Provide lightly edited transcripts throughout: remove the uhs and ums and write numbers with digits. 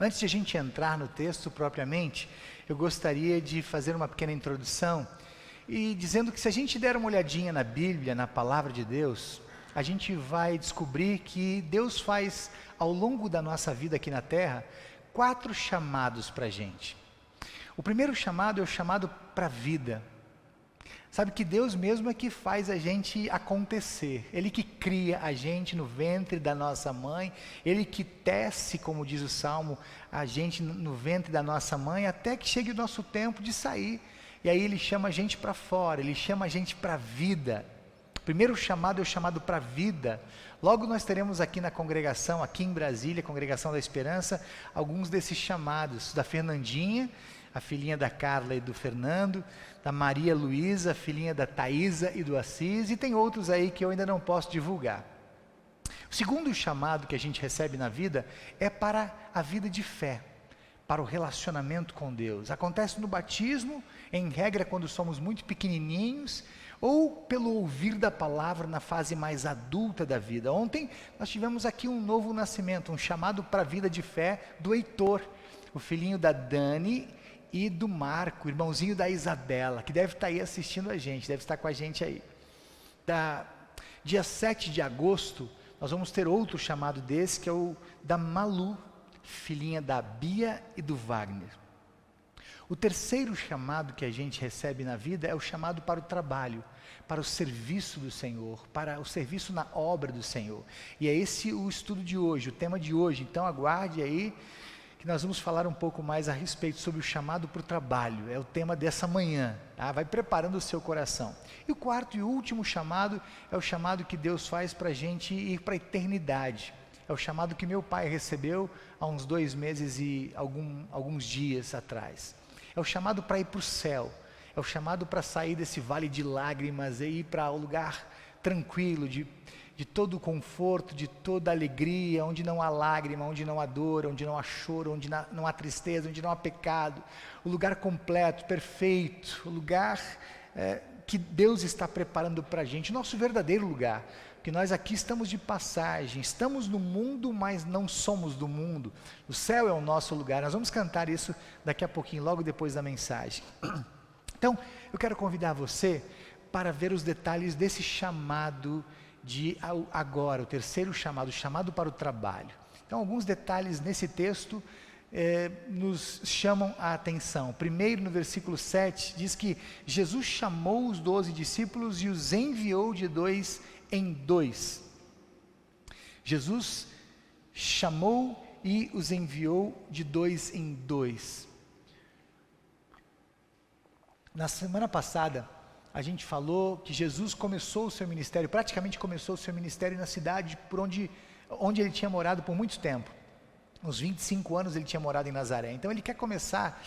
Antes de a gente entrar no texto propriamente, eu gostaria de fazer uma pequena introdução e dizendo que se a gente der uma olhadinha na Bíblia, na Palavra de Deus, a gente vai descobrir que Deus faz ao longo da nossa vida aqui na Terra 4 chamados para a gente. O primeiro chamado é o chamado para a vida. Sabe que Deus mesmo é que faz a gente acontecer, Ele que cria a gente no ventre da nossa mãe, Ele que tece, como diz o Salmo, a gente no ventre da nossa mãe, até que chegue o nosso tempo de sair, e aí Ele chama a gente para fora, Ele chama a gente para a vida. O primeiro chamado é o chamado para a vida. Logo nós teremos aqui na congregação, aqui em Brasília, Congregação da Esperança, alguns desses chamados, da Fernandinha, a filhinha da Carla e do Fernando, da Maria Luísa, a filhinha da Thaísa e do Assis, e tem outros aí que eu ainda não posso divulgar. O segundo chamado que a gente recebe na vida é para a vida de fé, para o relacionamento com Deus. Acontece no batismo, em regra quando somos muito pequenininhos, ou pelo ouvir da palavra na fase mais adulta da vida. Ontem nós tivemos aqui um novo nascimento, um chamado para a vida de fé do Heitor, o filhinho da Dani e do Marco, irmãozinho da Isabela, que deve estar aí assistindo a gente, deve estar com a gente aí. Dia 7 de agosto, nós vamos ter outro chamado desse, que é o da Malu, filhinha da Bia e do Wagner. O terceiro chamado que a gente recebe na vida é o chamado para o trabalho, para o serviço do Senhor, para o serviço na obra do Senhor. E é esse o estudo de hoje, o tema de hoje. Então aguarde aí, que nós vamos falar um pouco mais a respeito sobre o chamado para o trabalho. É o tema dessa manhã, tá? Vai preparando o seu coração. E o quarto e último chamado é o chamado que Deus faz para a gente ir para a eternidade. É o chamado que meu pai recebeu há uns 2 meses e alguns dias atrás. É o chamado para ir para o céu. É o chamado para sair desse vale de lágrimas e ir para um lugar tranquilo, de todo o conforto, de toda a alegria, onde não há lágrima, onde não há dor, onde não há choro, onde não há tristeza, onde não há pecado. O lugar completo, perfeito, o lugar que Deus está preparando para a gente, nosso verdadeiro lugar. Porque nós aqui estamos de passagem, estamos no mundo, mas não somos do mundo. O céu é o nosso lugar. Nós vamos cantar isso daqui a pouquinho, logo depois da mensagem. Então, eu quero convidar você para ver os detalhes desse chamado de agora, o terceiro chamado, o chamado para o trabalho. Então, alguns detalhes nesse texto nos chamam a atenção. Primeiro, no versículo 7, diz que Jesus chamou os 12 discípulos e os enviou de 2 em 2. Jesus chamou e os enviou de 2 em 2. Na semana passada, a gente falou que Jesus começou o seu ministério, praticamente começou o seu ministério na cidade por onde ele tinha morado por muito tempo. Uns 25 anos ele tinha morado em Nazaré. Então ele quer começar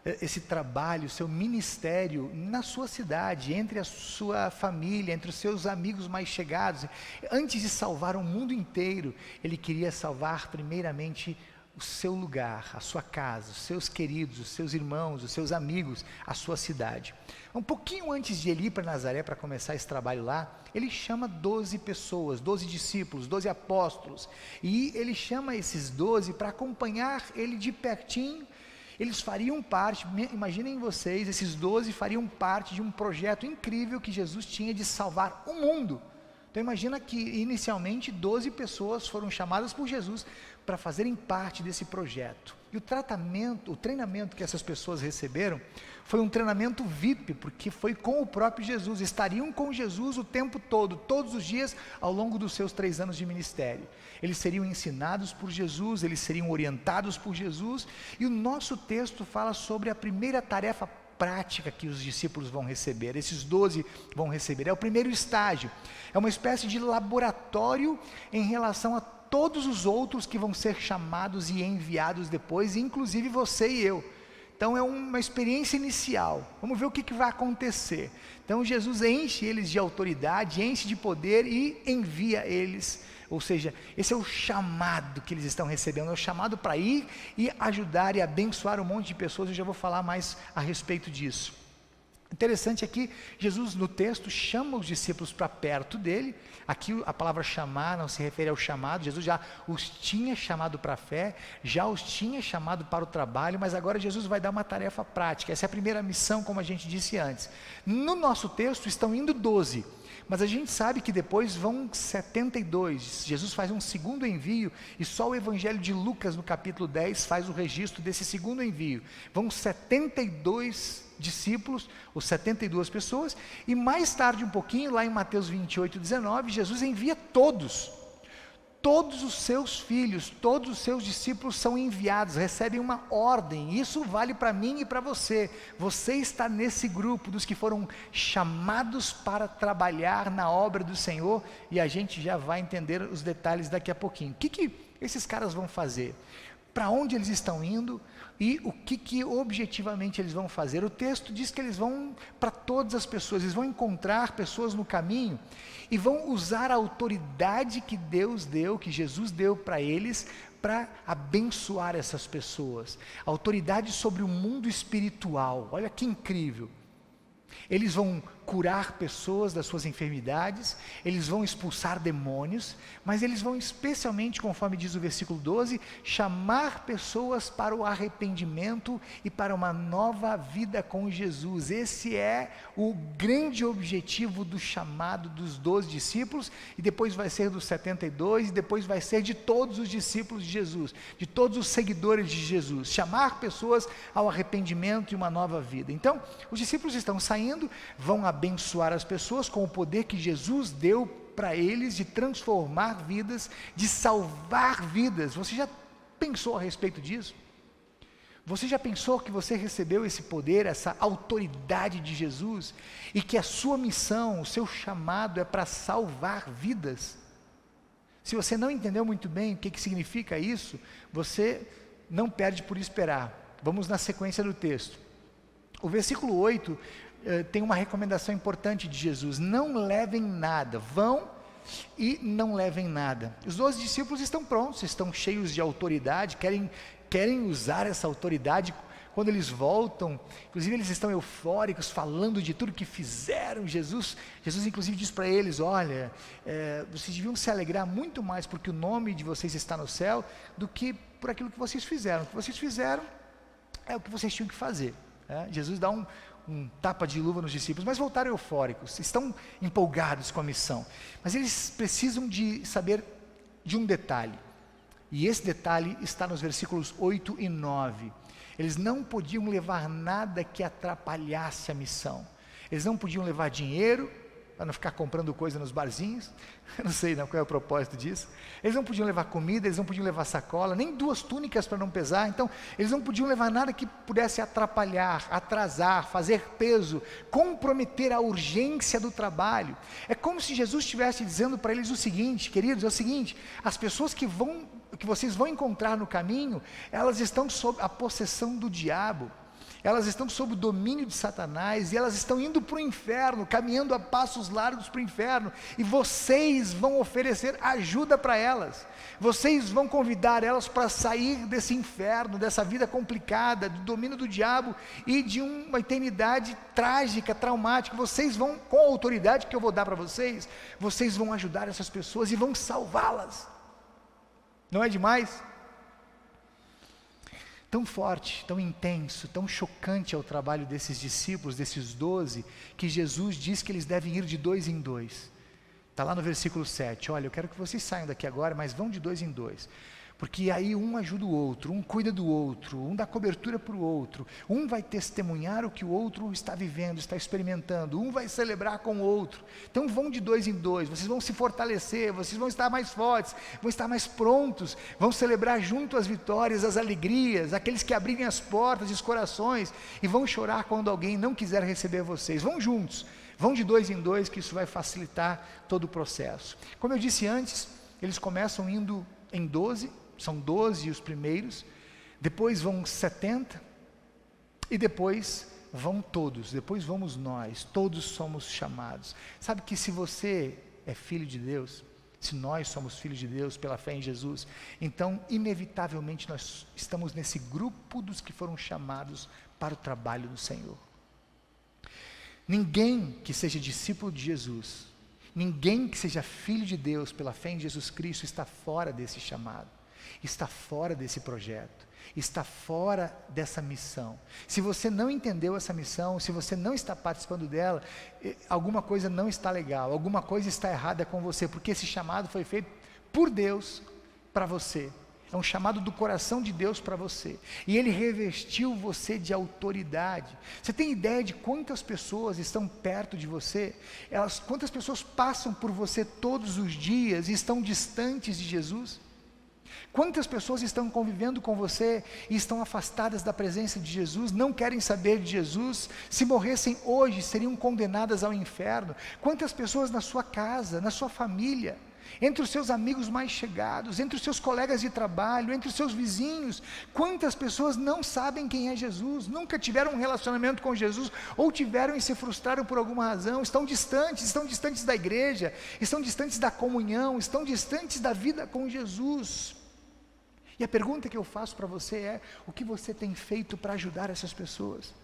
esse trabalho, seu ministério na sua cidade, entre a sua família, entre os seus amigos mais chegados. Antes de salvar o mundo inteiro, ele queria salvar primeiramente o seu lugar, a sua casa, os seus queridos, os seus irmãos, os seus amigos, a sua cidade. Um pouquinho antes de ele ir para Nazaré para começar esse trabalho lá, ele chama 12 pessoas, 12 discípulos, 12 apóstolos, e ele chama esses 12 para acompanhar ele de pertinho. Eles fariam parte, imaginem vocês, esses 12 fariam parte de um projeto incrível que Jesus tinha de salvar o mundo. Então imagina que inicialmente 12 pessoas foram chamadas por Jesus para fazerem parte desse projeto. E o treinamento que essas pessoas receberam foi um treinamento VIP, porque foi com o próprio Jesus, estariam com Jesus o tempo todo, todos os dias, ao longo dos seus 3 anos de ministério. Eles seriam ensinados por Jesus, eles seriam orientados por Jesus, e o nosso texto fala sobre a primeira tarefa prática que os discípulos vão receber, esses 12 vão receber, é o primeiro estágio, é uma espécie de laboratório em relação a todos os outros que vão ser chamados e enviados depois, inclusive você e eu. Então é uma experiência inicial, vamos ver o que vai acontecer. Então Jesus enche eles de autoridade, enche de poder e envia eles, ou seja, esse é o chamado que eles estão recebendo, é o chamado para ir e ajudar e abençoar um monte de pessoas. Eu já vou falar mais a respeito disso. Interessante é que Jesus no texto chama os discípulos para perto dele. Aqui a palavra chamar não se refere ao chamado. Jesus já os tinha chamado para a fé, já os tinha chamado para o trabalho, mas agora Jesus vai dar uma tarefa prática. Essa é a primeira missão, como a gente disse antes. No nosso texto estão indo 12, mas a gente sabe que depois vão 72. Jesus faz um segundo envio, e só o Evangelho de Lucas no capítulo 10 faz o registro desse segundo envio. Vão 72 discípulos, ou 72 pessoas, e mais tarde um pouquinho, lá em Mateus 28, 19, Jesus envia todos os seus filhos, todos os seus discípulos são enviados, recebem uma ordem. Isso vale para mim e para você. Você está nesse grupo dos que foram chamados para trabalhar na obra do Senhor, e a gente já vai entender os detalhes daqui a pouquinho. O que esses caras vão fazer? Para onde eles estão indo e o que objetivamente eles vão fazer? O texto diz que eles vão para todas as pessoas, eles vão encontrar pessoas no caminho e vão usar a autoridade que Deus deu, que Jesus deu para eles, para abençoar essas pessoas. Autoridade sobre o mundo espiritual. Olha que incrível! Eles vão curar pessoas das suas enfermidades, eles vão expulsar demônios, mas eles vão especialmente, conforme diz o versículo 12, chamar pessoas para o arrependimento e para uma nova vida com Jesus. Esse é o grande objetivo do chamado dos 12 discípulos, e depois vai ser dos 72, e depois vai ser de todos os discípulos de Jesus, de todos os seguidores de Jesus, chamar pessoas ao arrependimento e uma nova vida. Então, os discípulos estão saindo, vão abençoar as pessoas com o poder que Jesus deu para eles de transformar vidas, de salvar vidas. Você já pensou a respeito disso? Você já pensou que você recebeu esse poder, essa autoridade de Jesus, e que a sua missão, o seu chamado é para salvar vidas? Se você não entendeu muito bem o que significa isso, você não perde por esperar. Vamos na sequência do texto. O versículo 8 tem uma recomendação importante de Jesus: não levem nada, vão e não levem nada. Os 12 discípulos estão prontos, estão cheios de autoridade, querem usar essa autoridade. Quando eles voltam, inclusive eles estão eufóricos, falando de tudo que fizeram. Jesus inclusive diz para eles: olha, vocês deviam se alegrar muito mais porque o nome de vocês está no céu, do que por aquilo que vocês fizeram. O que vocês fizeram é o que vocês tinham que fazer. Jesus dá um tapa de luva nos discípulos, mas voltaram eufóricos, estão empolgados com a missão, mas eles precisam de saber de um detalhe, e esse detalhe está nos versículos 8 e 9, eles não podiam levar nada que atrapalhasse a missão, eles não podiam levar dinheiro, para não ficar comprando coisa nos barzinhos, eu não sei qual é o propósito disso, eles não podiam levar comida, eles não podiam levar sacola, nem 2 túnicas para não pesar, então eles não podiam levar nada que pudesse atrapalhar, atrasar, fazer peso, comprometer a urgência do trabalho. É como se Jesus estivesse dizendo para eles o seguinte: queridos, é o seguinte, as pessoas que vocês vão encontrar no caminho, elas estão sob a possessão do diabo, elas estão sob o domínio de Satanás, e elas estão indo para o inferno, caminhando a passos largos para o inferno, e vocês vão oferecer ajuda para elas, vocês vão convidar elas para sair desse inferno, dessa vida complicada, do domínio do diabo, e de uma eternidade trágica, traumática. Vocês vão, com a autoridade que eu vou dar para vocês, vocês vão ajudar essas pessoas e vão salvá-las. Não é demais? Tão forte, tão intenso, tão chocante é o trabalho desses discípulos, desses 12, que Jesus diz que eles devem ir de 2 em 2. Está lá no versículo 7, olha, eu quero que vocês saiam daqui agora, mas vão de 2 em 2. Porque aí um ajuda o outro, um cuida do outro, um dá cobertura para o outro, um vai testemunhar o que o outro está vivendo, está experimentando, um vai celebrar com o outro. Então vão de 2 em 2, vocês vão se fortalecer, vocês vão estar mais fortes, vão estar mais prontos, vão celebrar junto as vitórias, as alegrias, aqueles que abrirem as portas e os corações, e vão chorar quando alguém não quiser receber vocês. Vão juntos, vão de 2 em 2, que isso vai facilitar todo o processo. Como eu disse antes, eles começam indo em 12, são 12 os primeiros, depois vão 70, e depois vão todos, depois vamos nós, todos somos chamados. Sabe que se você é filho de Deus, se nós somos filhos de Deus pela fé em Jesus, então inevitavelmente nós estamos nesse grupo dos que foram chamados para o trabalho do Senhor. Ninguém que seja discípulo de Jesus, ninguém que seja filho de Deus pela fé em Jesus Cristo está fora desse chamado, está fora desse projeto, está fora dessa missão. Se você não entendeu essa missão, se você não está participando dela, alguma coisa não está legal, alguma coisa está errada com você, porque esse chamado foi feito por Deus para você. É um chamado do coração de Deus para você. E Ele revestiu você de autoridade. Você tem ideia de quantas pessoas estão perto de você? Quantas pessoas passam por você todos os dias e estão distantes de Jesus? Quantas pessoas estão convivendo com você e estão afastadas da presença de Jesus, não querem saber de Jesus? Se morressem hoje, seriam condenadas ao inferno. Quantas pessoas na sua casa, na sua família, entre os seus amigos mais chegados, entre os seus colegas de trabalho, entre os seus vizinhos, quantas pessoas não sabem quem é Jesus, nunca tiveram um relacionamento com Jesus, ou tiveram e se frustraram por alguma razão, estão distantes da igreja, estão distantes da comunhão, estão distantes da vida com Jesus. E a pergunta que eu faço para você é: o que você tem feito para ajudar essas pessoas?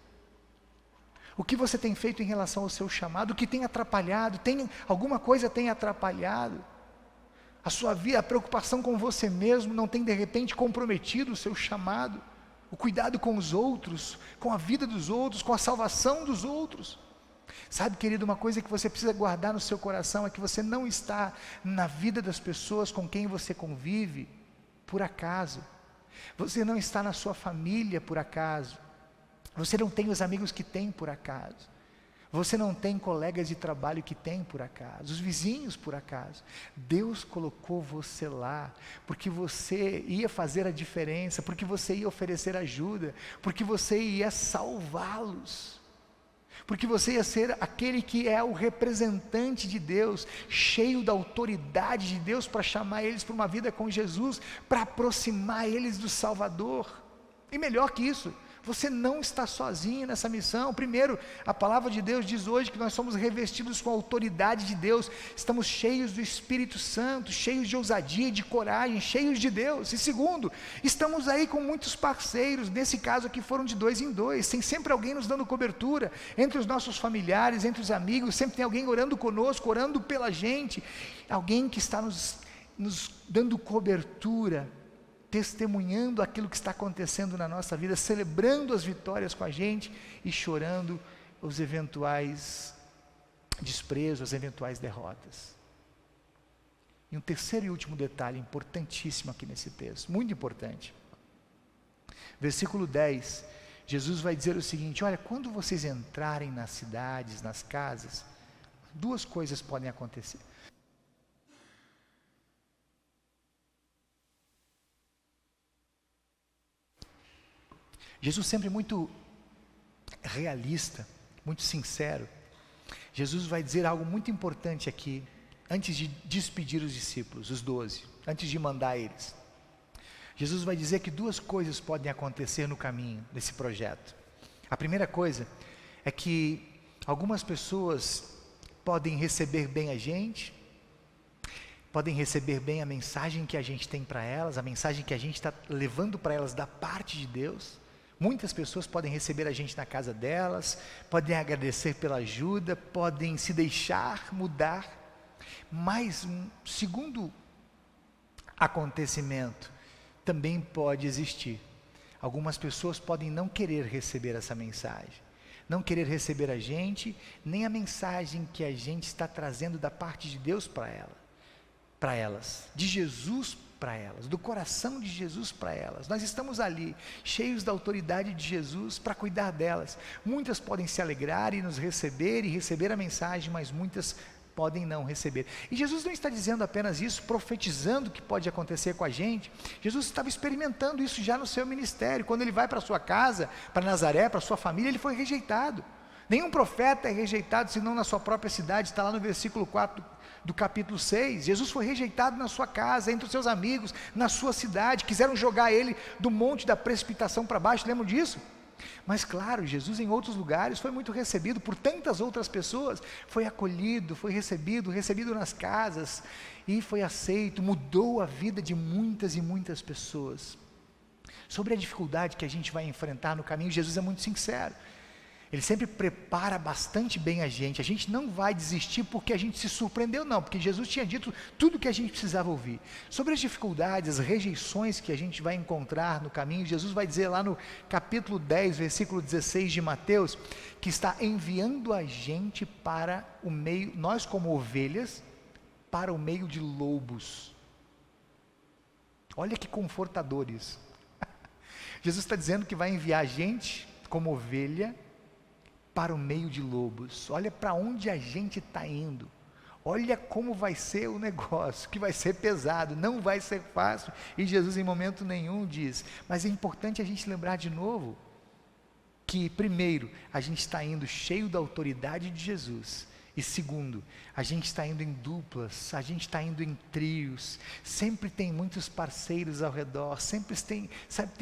O que você tem feito em relação ao seu chamado? O que tem atrapalhado? Alguma coisa tem atrapalhado? A sua vida, a preocupação com você mesmo não tem de repente comprometido o seu chamado? O cuidado com os outros, com a vida dos outros, com a salvação dos outros? Sabe, querido, uma coisa que você precisa guardar no seu coração é que você não está na vida das pessoas com quem você convive por acaso. Você não está na sua família por acaso. Você não tem os amigos que tem por acaso. Você não tem colegas de trabalho que tem por acaso, os vizinhos por acaso. Deus colocou você lá, porque você ia fazer a diferença, porque você ia oferecer ajuda, porque você ia salvá-los, porque você ia ser aquele que é o representante de Deus, cheio da autoridade de Deus para chamar eles para uma vida com Jesus, para aproximar eles do Salvador. E melhor que isso, você não está sozinho nessa missão. Primeiro, a palavra de Deus diz hoje que nós somos revestidos com a autoridade de Deus, estamos cheios do Espírito Santo, cheios de ousadia, de coragem, cheios de Deus. E segundo, estamos aí com muitos parceiros, nesse caso aqui foram de 2 em 2, tem sempre alguém nos dando cobertura, entre os nossos familiares, entre os amigos, sempre tem alguém orando conosco, orando pela gente, alguém que está nos dando cobertura, testemunhando aquilo que está acontecendo na nossa vida, celebrando as vitórias com a gente e chorando os eventuais desprezos, as eventuais derrotas. E um terceiro e último detalhe importantíssimo aqui nesse texto, muito importante. Versículo 10, Jesus vai dizer o seguinte: olha, quando vocês entrarem nas cidades, nas casas, 2 coisas podem acontecer. Jesus sempre muito realista, muito sincero. Jesus vai dizer algo muito importante aqui, antes de despedir os discípulos, os 12, antes de mandar eles. Jesus vai dizer que 2 coisas podem acontecer no caminho desse projeto. A primeira coisa é que algumas pessoas podem receber bem a gente, podem receber bem a mensagem que a gente tem para elas, a mensagem que a gente está levando para elas da parte de Deus. Muitas pessoas podem receber a gente na casa delas, podem agradecer pela ajuda, podem se deixar mudar. Mas um segundo acontecimento também pode existir. Algumas pessoas podem não querer receber essa mensagem, não querer receber a gente, nem a mensagem que a gente está trazendo da parte de Deus para elas, de Jesus para elas, do coração de Jesus para elas. Nós estamos ali, cheios da autoridade de Jesus para cuidar delas. Muitas podem se alegrar e nos receber e receber a mensagem, mas muitas podem não receber. E Jesus não está dizendo apenas isso, profetizando o que pode acontecer com a gente. Jesus estava experimentando isso já no seu ministério. Quando ele vai para a sua casa, para Nazaré, para a sua família, ele foi rejeitado. Nenhum profeta é rejeitado senão na sua própria cidade, está lá no versículo 4 do capítulo 6, Jesus foi rejeitado na sua casa, entre os seus amigos, na sua cidade, quiseram jogar ele do monte da precipitação para baixo, lembram disso? Mas claro, Jesus em outros lugares foi muito recebido por tantas outras pessoas, foi acolhido, foi recebido nas casas, e foi aceito, mudou a vida de muitas e muitas pessoas. Sobre a dificuldade que a gente vai enfrentar no caminho, Jesus é muito sincero. Ele sempre prepara bastante bem a gente não vai desistir porque a gente se surpreendeu não, porque Jesus tinha dito tudo o que a gente precisava ouvir. Sobre as dificuldades, as rejeições que a gente vai encontrar no caminho, Jesus vai dizer lá no capítulo 10, versículo 16 de Mateus, que está enviando a gente para o meio, nós como ovelhas, para o meio de lobos. Olha que confortador isso. Jesus está dizendo que vai enviar a gente como ovelha para o meio de lobos. Olha para onde a gente está indo. Olha como vai ser o negócio, que vai ser pesado, não vai ser fácil. E Jesus em momento nenhum diz. Mas é importante a gente lembrar de novo que, primeiro, a gente está indo cheio da autoridade de Jesus. E segundo, a gente está indo em duplas, a gente está indo em trios, sempre tem muitos parceiros ao redor, sempre tem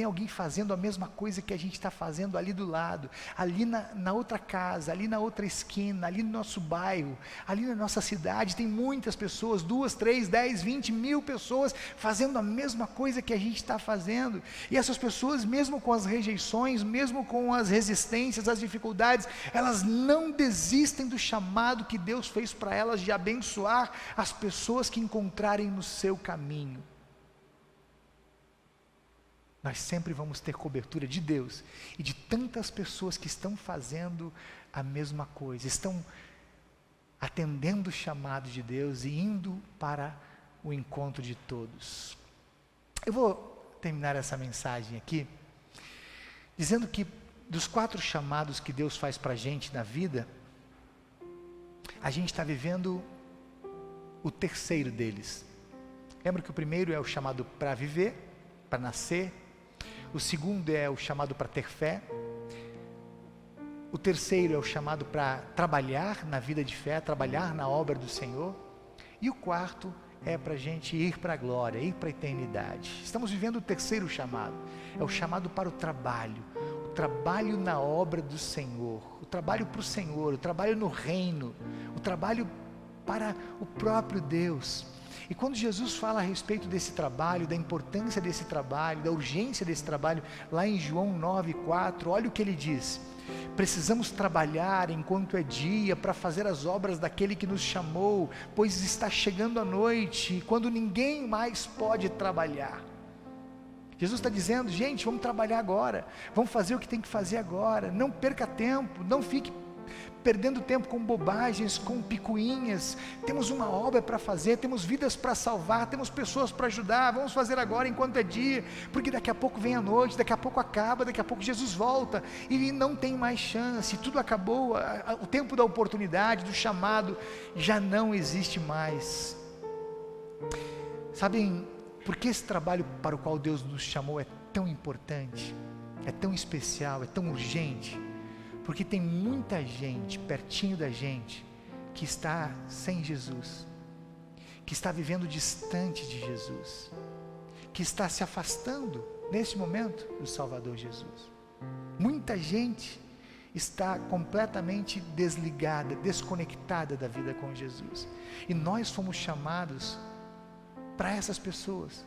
alguém fazendo a mesma coisa que a gente está fazendo ali do lado, ali na outra casa, ali na outra esquina, ali no nosso bairro, ali na nossa cidade, tem muitas pessoas, 2, 3, 10, 20 mil pessoas fazendo a mesma coisa que a gente está fazendo, e essas pessoas, mesmo com as rejeições, mesmo com as resistências, as dificuldades, elas não desistem do chamado que Deus fez para elas de abençoar as pessoas que encontrarem no seu caminho. Nós sempre vamos ter cobertura de Deus e de tantas pessoas que estão fazendo a mesma coisa, estão atendendo o chamado de Deus e indo para o encontro de todos. Eu vou terminar essa mensagem aqui dizendo que dos 4 chamados que Deus faz para a gente na vida, a gente está vivendo o terceiro deles. Lembra que o primeiro é o chamado para viver, para nascer. O segundo é o chamado para ter fé. O terceiro é o chamado para trabalhar na vida de fé, trabalhar na obra do Senhor. E o quarto é para a gente ir para a glória, ir para a eternidade. Estamos vivendo o terceiro chamado, é o chamado para o trabalho na obra do Senhor, o trabalho para o Senhor, o trabalho no reino, o trabalho para o próprio Deus. E quando Jesus fala a respeito desse trabalho, da importância desse trabalho, da urgência desse trabalho, lá em João 9,4, olha o que ele diz: precisamos trabalhar enquanto é dia, para fazer as obras daquele que nos chamou, pois está chegando a noite, quando ninguém mais pode trabalhar. Jesus está dizendo, gente, vamos trabalhar agora, vamos fazer o que tem que fazer agora, não perca tempo, não fique perdendo tempo com bobagens, com picuinhas. Temos uma obra para fazer, temos vidas para salvar, temos pessoas para ajudar, vamos fazer agora enquanto é dia, porque daqui a pouco vem a noite, daqui a pouco acaba, daqui a pouco Jesus volta, e não tem mais chance, tudo acabou, o tempo da oportunidade, do chamado, já não existe mais. Sabem, porque esse trabalho para o qual Deus nos chamou é tão importante, é tão especial, é tão urgente? Porque tem muita gente pertinho da gente que está sem Jesus, que está vivendo distante de Jesus, que está se afastando nesse momento do Salvador Jesus. Muita gente está completamente desligada, desconectada da vida com Jesus. E nós fomos chamados para essas pessoas,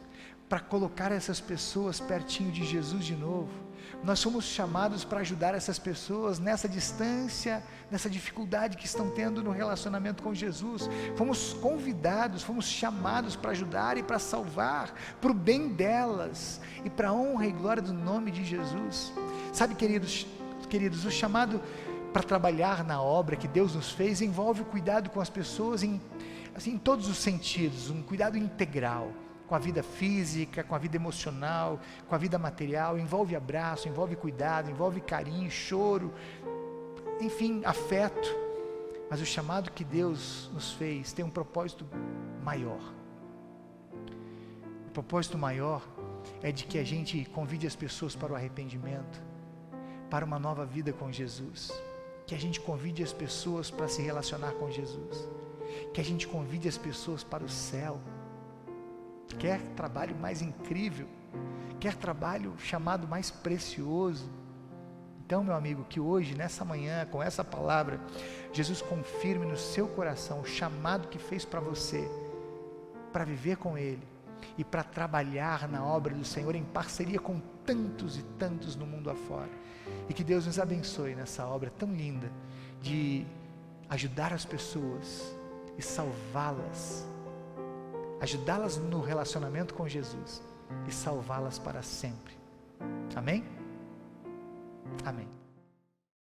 para colocar essas pessoas pertinho de Jesus de novo. Nós somos chamados para ajudar essas pessoas nessa distância, nessa dificuldade que estão tendo no relacionamento com Jesus. Fomos convidados, fomos chamados para ajudar e para salvar, para o bem delas e para a honra e glória do nome de Jesus. Sabe, queridos, o chamado para trabalhar na obra que Deus nos fez envolve o cuidado com as pessoas em todos os sentidos, um cuidado integral, com a vida física, com a vida emocional, com a vida material, envolve abraço, envolve cuidado, envolve carinho, choro, enfim, afeto. Mas o chamado que Deus nos fez tem um propósito maior. O propósito maior é de que a gente convide as pessoas para o arrependimento, para uma nova vida com Jesus, que a gente convide as pessoas para se relacionar com Jesus, que a gente convide as pessoas para o céu. Quer trabalho mais incrível, quer trabalho chamado mais precioso? Então, meu amigo, que hoje, nessa manhã, com essa palavra, Jesus confirme no seu coração o chamado que fez para você, para viver com Ele, e para trabalhar na obra do Senhor em parceria com tantos e tantos no mundo afora. E que Deus nos abençoe nessa obra tão linda de ajudar as pessoas e salvá-las, ajudá-las no relacionamento com Jesus e salvá-las para sempre. Amém? Amém.